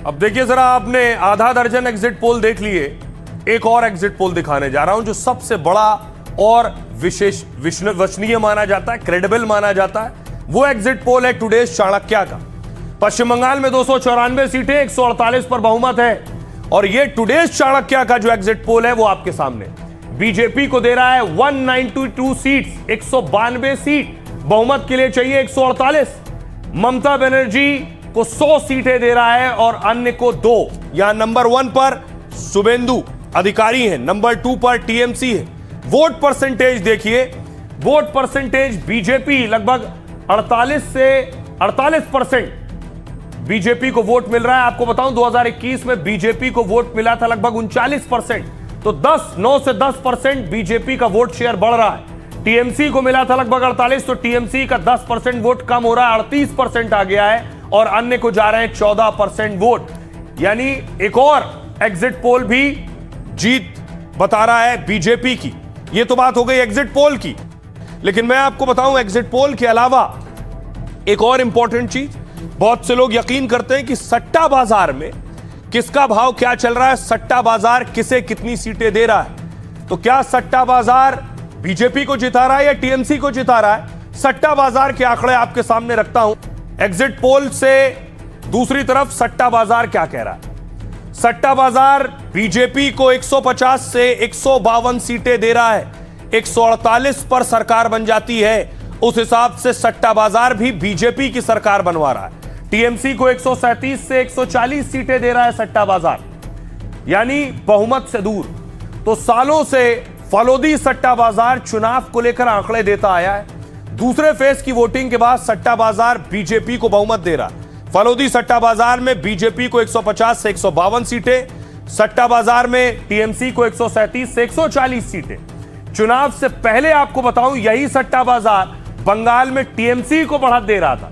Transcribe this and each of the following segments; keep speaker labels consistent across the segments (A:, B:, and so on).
A: अब देखिए जरा, आपने आधा दर्जन एग्जिट पोल देख लिए, एक और एग्जिट पोल दिखाने जा रहा हूं जो सबसे बड़ा और विशेष विश्वसनीय माना जाता है, क्रेडिबल माना जाता है। वो एग्जिट पोल है टुडेज चाणक्य का। पश्चिम बंगाल में 294 सीटें, 148 पर बहुमत है। और ये टुडेज चाणक्य का जो एग्जिट पोल है वो आपके सामने बीजेपी को दे रहा है 192 सीट्स, 192 सीट। बहुमत के लिए चाहिए 148। ममता बनर्जी को 100 सीटें दे रहा है और अन्य को 2। यहां नंबर 1 पर शुभेंदु अधिकारी है, नंबर 2 पर टीएमसी है। वोट परसेंटेज देखिए, वोट परसेंटेज बीजेपी लगभग 48% बीजेपी को वोट मिल रहा है। आपको बताऊं 2021 में बीजेपी को वोट मिला था लगभग 39%। तो 9 से 10% बीजेपी का वोट शेयर बढ़ रहा है। टीएमसी को मिला था लगभग 48, तो टीएमसी का 10% वोट कम हो रहा है, 38% आ गया है। और अन्य को जा रहे हैं 14% वोट। यानी एक और एग्जिट पोल भी जीत बता रहा है बीजेपी की। यह तो बात हो गई एग्जिट पोल की, लेकिन मैं आपको बताऊं एग्जिट पोल के अलावा एक और इंपॉर्टेंट चीज। बहुत से लोग यकीन करते हैं कि सट्टा बाजार में किसका भाव क्या चल रहा है, सट्टा बाजार किसे कितनी सीटें दे रहा है। तो क्या सट्टा बाजार बीजेपी को जिता रहा है या टीएमसी को जिता रहा है? सट्टा बाजार के आंकड़े आपके सामने रखता हूं। एग्जिट पोल से दूसरी तरफ सट्टा बाजार क्या कह रहा है। सट्टा बाजार बीजेपी को 150 से 152 सीटें दे रहा है। 148 पर सरकार बन जाती है, उस हिसाब से सट्टा बाजार भी बीजेपी की सरकार बनवा रहा है। टीएमसी को 137 से 140 सीटें दे रहा है सट्टा बाजार, यानी बहुमत से दूर। तो सालों से फलोदी सट्टा बाजार चुनाव को लेकर आंकड़े देता आया है। दूसरे फेज की वोटिंग के बाद सट्टा बाजार बीजेपी को बहुमत दे रहा है। फलोदी सट्टा बाजार में बीजेपी को 150 से 152 सीटें, सट्टा बाजार में टीएमसी को 137 से 140 सीटें। चुनाव से पहले आपको बताऊं, यही सट्टा बाजार बंगाल में टीएमसी को बढ़त दे रहा था।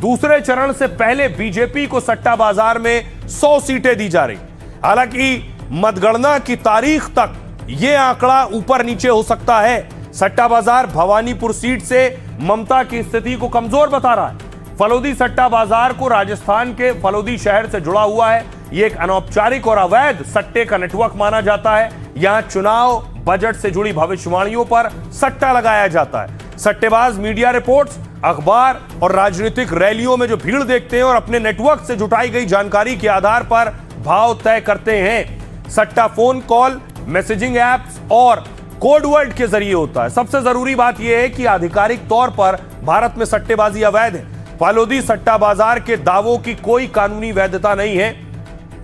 A: दूसरे चरण से पहले बीजेपी को सट्टा बाजार में 100 सीटें दी जा रही। हालांकि मतगणना की तारीख तक यह आंकड़ा ऊपर नीचे हो सकता है। सट्टा बाजार भवानीपुर सीट से ममता की स्थिति को कमजोर बता रहा है। फलोदी सट्टा बाजार को राजस्थान के फलोदी शहर से जुड़ा हुआ है। यह एक अनौपचारिक और अवैध सट्टे का नेटवर्क माना जाता है। यहां चुनाव बजट से जुड़ी भविष्यवाणियों पर सट्टा लगाया जाता है। सट्टेबाज मीडिया रिपोर्ट्स, अखबार और राजनीतिक रैलियों में जो भीड़ देखते हैं और अपने नेटवर्क से जुटाई गई जानकारी के आधार पर भाव तय करते हैं। सट्टा फोन कॉल, मैसेजिंग एप्स और कोड वर्ड के जरिए होता है। सबसे जरूरी बात यह है कि आधिकारिक तौर पर भारत में सट्टेबाजी अवैध है। फलोदी सट्टा बाजार के दावों की कोई कानूनी वैधता नहीं है,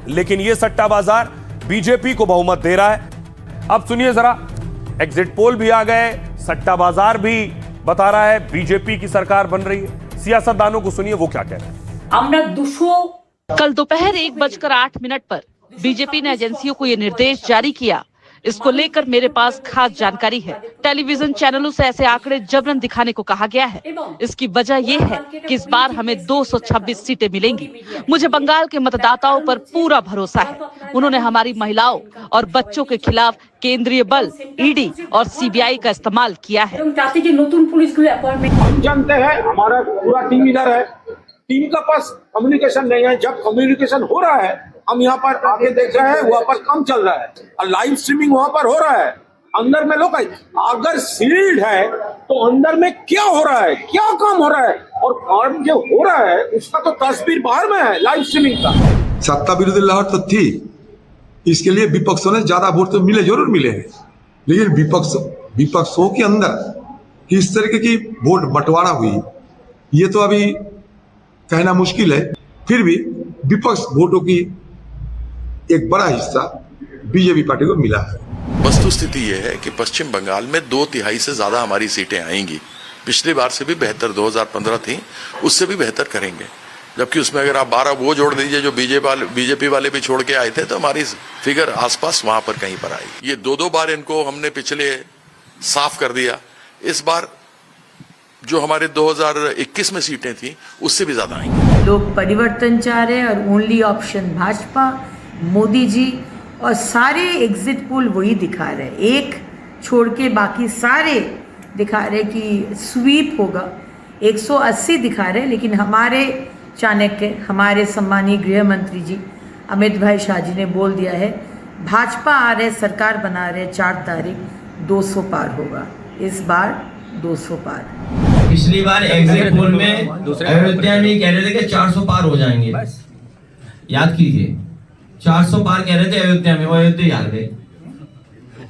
A: लेकिन यह सट्टा बाजार बीजेपी को बहुमत दे रहा है। अब सुनिए जरा, एग्जिट पोल भी आ गए, सट्टा बाजार भी बता रहा है बीजेपी की सरकार बन रही है। सियासतदानों को सुनिए वो क्या कह रहे हैं।
B: कल दोपहर 1:08 पर बीजेपी ने एजेंसियों को ये निर्देश जारी किया। इसको लेकर मेरे पास खास जानकारी है। टेलीविजन चैनलों से ऐसे आंकड़े जबरन दिखाने को कहा गया है। इसकी वजह यह है कि इस बार हमें 226 सीटें मिलेंगी। मुझे बंगाल के मतदाताओं पर पूरा भरोसा है। उन्होंने हमारी महिलाओं और बच्चों के खिलाफ केंद्रीय बल, ईडी और सीबीआई का इस्तेमाल किया है।
C: हम जानते हैं, हमारा पूरा टीम इधर है। टीम का पास कम्युनिकेशन नहीं है। जब कम्युनिकेशन हो रहा है, हम यहाँ पर आके देख रहे हैं, वहाँ पर काम चल रहा है और लाइव स्ट्रीमिंग वहाँ पर हो रहा है। अंदर में लोग अगर सील्ड है तो अंदर में क्या हो रहा है, क्या काम हो रहा है और काम जो हो रहा है उसका तो तस्वीर बाहर में है लाइव स्ट्रीमिंग का।
D: सत्ता विरोधी लहर तो थी, इसके लिए विपक्षों ने ज्यादा वोट तो मिले, जरूर मिले हैं, लेकिन विपक्षों के अंदर किस तरीके की वोट बंटवारा हुई ये तो अभी कहना मुश्किल है। फिर भी विपक्ष वोटों की एक बड़ा हिस्सा बीजेपी पार्टी को मिला है।
E: वस्तुस्थिति यह है कि पश्चिम बंगाल में 2/3 से ज्यादा हमारी सीटें आएंगी। पिछली बार से भी बेहतर 2015 थी, उससे भी बेहतर करेंगे। जबकि उसमें अगर आप 12 वो जोड़ दीजिए जो बीजेपी वाले भी छोड़ के आए थे, तो हमारी फिगर आसपास वहां पर कहीं पर आई। ये 2 बार इनको हमने पिछले साफ कर दिया। इस बार जो हमारे 2021 में सीटें थी उससे भी ज्यादा आएंगी।
F: लोग परिवर्तन चाह रहे हैं और ओनली ऑप्शन भाजपा, मोदी जी और सारे एग्जिट पोल वही दिखा रहे हैं। एक छोड़ के बाकी सारे दिखा रहे कि स्वीप होगा। 180 दिखा रहे, लेकिन हमारे चाणक्य, हमारे सम्मानीय गृह मंत्री जी अमित भाई शाह जी ने बोल दिया है, भाजपा आ रहे, सरकार बना रहे, 4 तारीख 200 पार होगा। इस बार 200 पार।
G: पिछली बार एग्जिट पोल में अयोध्या में कह रहे थे कि 400 पार हो जाएंगे, याद कीजिए 400 पार कह रहे थे अयोध्या में, वो अयोध्या हार गए।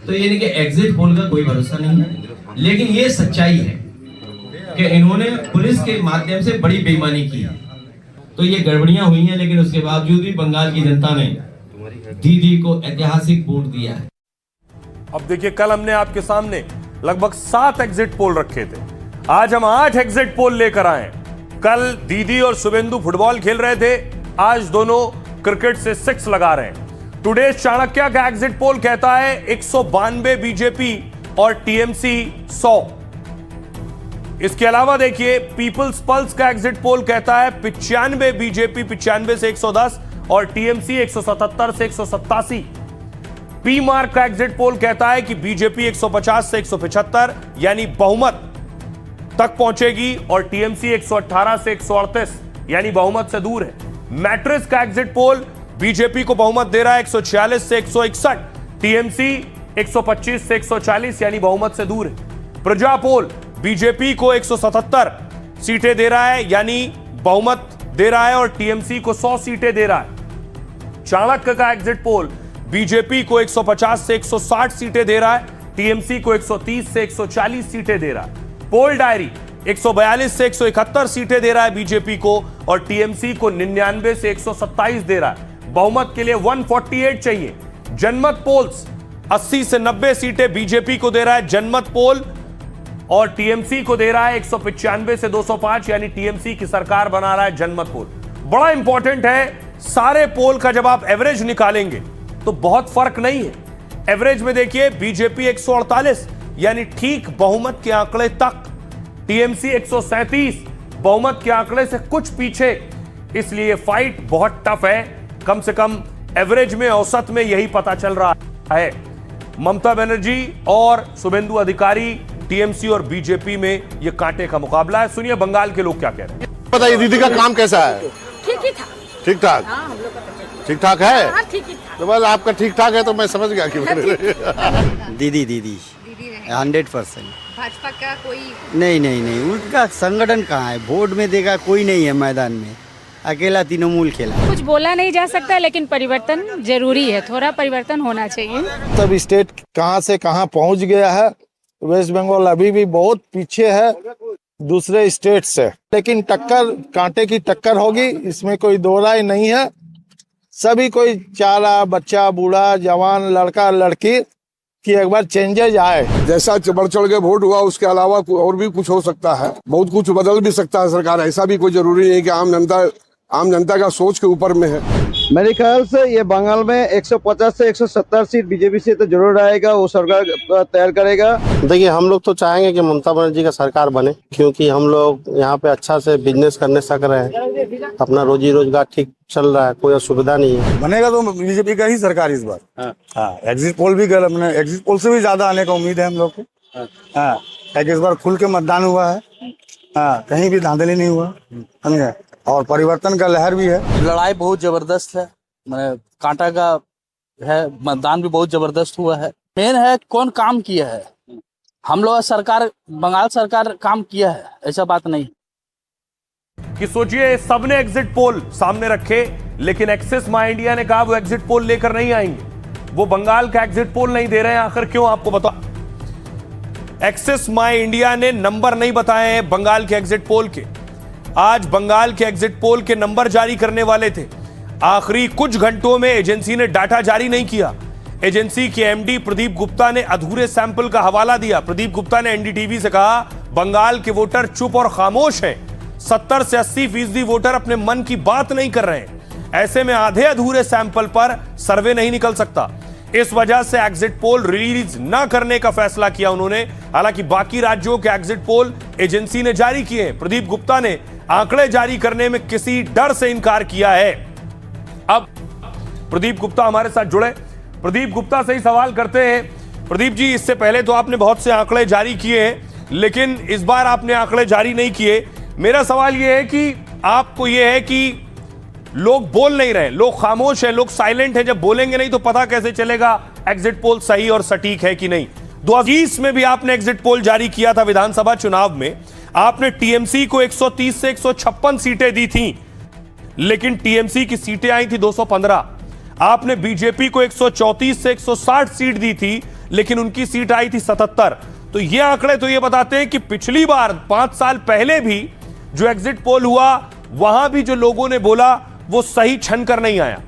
G: तो ये नहीं कि एग्जिट पोल का कोई भरोसा नहीं है, लेकिन ये सच्चाई है कि इन्होंने पुलिस के माध्यम से बड़ी बेईमानी की। तो ये गड़बड़ियां हुई हैं, लेकिन उसके बावजूद भी बंगाल की जनता ने दीदी को ऐतिहासिक वोट दिया है।
A: अब देखिए, कल हमने आपके सामने लगभग 7 एग्जिट पोल रखे थे, आज हम 8 एग्जिट पोल लेकर आए। कल दीदी और शुभेंदु फुटबॉल खेल रहे थे, आज दोनों क्रिकेट से 6 लगा रहे हैं। टुडे चाणक्य का एग्जिट पोल कहता है 192 बीजेपी और टीएमसी 100। इसके अलावा देखिए, पीपल्स पल्स का एग्जिट पोल कहता है 95 बीजेपी 95 से 110 और टीएमसी 177 से 187। पी मार्क का एग्जिट पोल कहता है कि बीजेपी 150 से 175 यानी बहुमत तक पहुंचेगी और टीएमसी 118 से 138 यानी बहुमत से दूर है। मैट्रिक्स का एग्जिट पोल बीजेपी को बहुमत दे रहा है 146 से 161, टीएमसी 125 से 140 यानी बहुमत से दूर है। प्रजा पोल बीजेपी को 177 सीटें दे रहा है यानी बहुमत दे रहा है और टीएमसी को 100 सीटें दे रहा है। चाणक्य का एग्जिट पोल बीजेपी को 150 से 160 सीटें दे रहा है, टीएमसी को 130 से 140 सीटें दे रहा है। पोल डायरी 142 से 171 सीटें दे रहा है बीजेपी को और टीएमसी को 99 से 127 दे रहा है। बहुमत के लिए 148 चाहिए। जनमत पोल्स 80 से 90 सीटें बीजेपी को दे रहा है जनमत पोल और टीएमसी को दे रहा है 195 से 205 यानी टीएमसी की सरकार बना रहा है जनमत पोल। बड़ा इंपॉर्टेंट है, सारे पोल का जब आप एवरेज निकालेंगे तो बहुत फर्क नहीं है। एवरेज में देखिए, बीजेपी 148 यानी ठीक बहुमत के आंकड़े तक, टीएमसी 137 बहुमत के आंकड़े से कुछ पीछे। इसलिए फाइट बहुत टफ है, कम से कम एवरेज में औसत में यही पता चल रहा है। ममता बनर्जी और शुभेंदु अधिकारी, टीएमसी और बीजेपी में यह कांटे का मुकाबला है। सुनिए बंगाल के लोग क्या कह रहे हैं।
H: बताइए दीदी का काम कैसा है?
I: ठीक ही था।
H: ठीक ठाक?
I: हाँ, हम लोग का तो
H: ठीक ठाक है?
I: हाँ, ठीक ही था।
H: तो बस आपका ठीक ठाक है तो मैं समझ गया कि
J: दीदी 100%।
I: भाजपा का कोई
J: नहीं, उनका संगठन कहाँ है? वोट में देगा कोई नहीं है, मैदान में अकेला तृणमूल खेला।
I: कुछ बोला नहीं जा सकता, लेकिन परिवर्तन जरूरी है, थोड़ा परिवर्तन होना चाहिए।
K: तब स्टेट कहां से कहां पहुंच गया है। वेस्ट बंगाल अभी भी बहुत पीछे है दूसरे स्टेट से, लेकिन टक्कर कांटे की टक्कर होगी, इसमें कोई दो राय नहीं है। सभी कोई चाह रहा, बच्चा बूढ़ा जवान लड़का लड़की कि एक बार चेंजेज आए।
H: जैसा बढ़ चढ़ के वोट हुआ उसके अलावा और भी कुछ हो सकता है, बहुत कुछ बदल भी सकता है सरकार। ऐसा भी कोई जरूरी नहीं है कि आम जनता का सोच के ऊपर में है।
L: मेरे ख्याल से ये बंगाल में 150 से 170 सीट बीजेपी से तो जरूर आएगा, वो सरकार तैयार करेगा।
M: देखिए, हम लोग तो चाहेंगे कि ममता बनर्जी का सरकार बने, क्योंकि हम लोग यहाँ पे अच्छा से बिजनेस करने सक रहे हैं, अपना रोजी रोजगार ठीक चल रहा है, कोई असुविधा नहीं है।
K: बनेगा तो बीजेपी का ही सरकार इस बार। हाँ, एग्जिट पोल भी एग्जिट पोल से भी ज्यादा आने का उम्मीद है हम लोग को। हाँ, इस बार खुल के मतदान हुआ है। हाँ, कहीं भी धांधली नहीं हुआ, समझे, और परिवर्तन का लहर भी है।
N: लड़ाई बहुत जबरदस्त है, कांटा का है, मतदान भी बहुत जबरदस्त हुआ है। मेन है कौन काम किया है। हम लोग सरकार, बंगाल सरकार काम किया है, ऐसा बात नहीं
A: कि सोचिए सबने एग्जिट पोल सामने रखे, लेकिन एक्सिस माई इंडिया ने कहा वो एग्जिट पोल लेकर नहीं आएंगे, वो बंगाल का एग्जिट पोल नहीं दे रहे हैं। आखिर क्यों, आपको बता, एक्सिस माई इंडिया ने नंबर नहीं बताए हैं बंगाल के एग्जिट पोल के। आज बंगाल के एग्जिट पोल के नंबर जारी करने वाले थे, आखिरी कुछ घंटों में एजेंसी ने डाटा जारी नहीं किया। एजेंसी के एमडी प्रदीप गुप्ता ने अधूरे सैंपल का हवाला दिया। प्रदीप गुप्ता ने एनडीटीवी से कहा, बंगाल के वोटर चुप और खामोश हैं, 70 से 80% वोटर अपने मन की बात नहीं कर रहे हैं। ऐसे में आधे अधूरे सैंपल पर सर्वे नहीं निकल सकता। इस वजह से एग्जिट पोल रिलीज न करने का फैसला किया उन्होंने। हालांकि बाकी राज्यों के एग्जिट पोल एजेंसी ने जारी किए हैं। प्रदीप गुप्ता ने आंकड़े जारी करने में किसी डर से इनकार किया है। अब प्रदीप गुप्ता हमारे साथ जुड़े, प्रदीप गुप्ता से ही सवाल करते हैं। प्रदीप जी, इससे पहले तो आपने बहुत से आंकड़े जारी किए हैं, लेकिन इस बार आपने आंकड़े जारी नहीं किए। मेरा सवाल यह है कि आपको यह है कि लोग बोल नहीं रहे, लोग खामोश हैं, लोग साइलेंट हैं। जब बोलेंगे नहीं तो पता कैसे चलेगा एग्जिट पोल सही और सटीक है कि नहीं। 2020 में भी आपने एग्जिट पोल जारी किया था विधानसभा चुनाव में, आपने टीएमसी को 130 से 156 सीटें दी थी, लेकिन टीएमसी की सीटें आई थी 215। आपने बीजेपी को 134 से 160 सीट दी थी, लेकिन उनकी सीट आई थी 77। तो ये आंकड़े तो ये बताते हैं कि पिछली बार 5 साल पहले भी जो एग्जिट पोल हुआ, वहां भी जो लोगों ने बोला वो सही छन कर नहीं आया।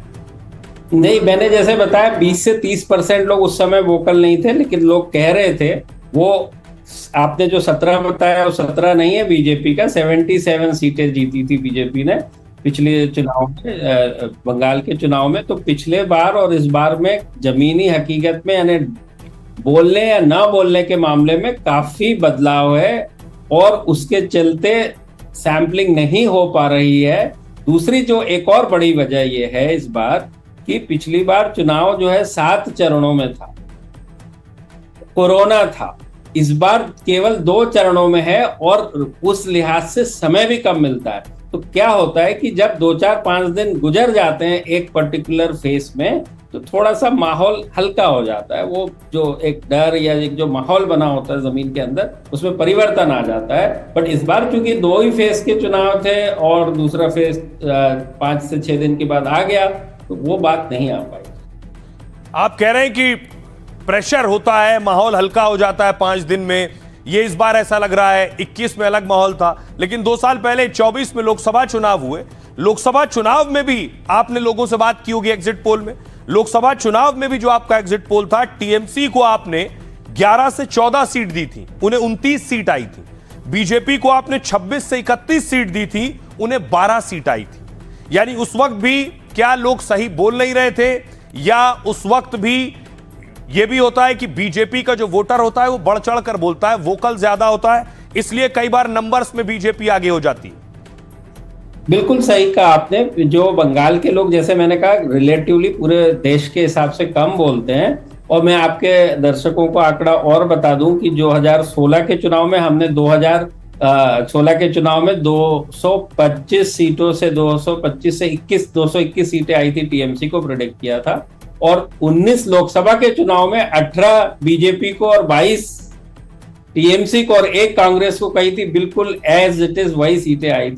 O: नहीं, मैंने जैसे बताया 20 से 30% लोग उस समय वोकल नहीं थे, लेकिन लोग कह रहे थे। वो आपने जो 17 बताया वो 17 नहीं है, बीजेपी का 77 सीटें जीती थी बीजेपी ने पिछले चुनाव में, बंगाल के चुनाव में। तो पिछले बार और इस बार में जमीनी हकीकत में यानी बोलने या ना बोलने के मामले में काफी बदलाव है, और उसके चलते सैंपलिंग नहीं हो पा रही है। दूसरी जो एक और बड़ी वजह यह है इस बार कि पिछली बार चुनाव जो है 7 चरणों में था, कोरोना था। इस बार केवल 2 चरणों में है, और उस लिहाज से समय भी कम मिलता है। तो क्या होता है कि जब 2-4-5 दिन गुजर जाते हैं एक पर्टिकुलर फेस में, तो थोड़ा सा माहौल हल्का हो जाता है। वो जो एक डर या एक जो माहौल बना होता है जमीन के अंदर, उसमें परिवर्तन आ जाता है। बट इस बार चूंकि 2 ही फेज के चुनाव थे और दूसरा फेज 5 से 6 दिन के बाद आ गया, तो वो बात नहीं आ पाई।
A: आप कह रहे हैं कि प्रेशर होता है, माहौल हल्का हो जाता है 5 दिन में। ये इस बार ऐसा लग रहा है। 21 में अलग माहौल था, लेकिन 2 साल पहले 24 में लोकसभा चुनाव हुए। लोकसभा चुनाव में भी आपने लोगों से बात की होगी एग्जिट पोल में। लोकसभा चुनाव में भी जो आपका एग्जिट पोल था, टीएमसी को आपने 11 से 14 सीट दी थी, उन्हें 29 सीट आई थी। बीजेपी को आपने 26 से 31 सीट दी थी, उन्हें 12 सीट आई थी। यानी उस वक्त भी क्या लोग सही बोल नहीं रहे थे, या उस वक्त भी यह भी होता है कि बीजेपी का जो वोटर होता है वो बढ़ चढ़ कर बोलता है, वोकल ज्यादा होता है, इसलिए कई बार नंबर्स में बीजेपी आगे हो जाती है।
O: बिल्कुल सही कहा आपने। जो बंगाल के लोग, जैसे मैंने कहा, रिलेटिवली पूरे देश के हिसाब से कम बोलते हैं। और मैं आपके दर्शकों को आंकड़ा और बता दूं कि 2016 के चुनाव में हमने 2016 के चुनाव में 225 सीटों से 225 से 221 सीटें आई थी, टीएमसी को प्रेडिक्ट किया था। और 19 लोकसभा के चुनाव में 18 बीजेपी को और 22 टीएमसी को और 1 कांग्रेस को कही थी। बिल्कुल एज इट इज वही सीटें आई थी।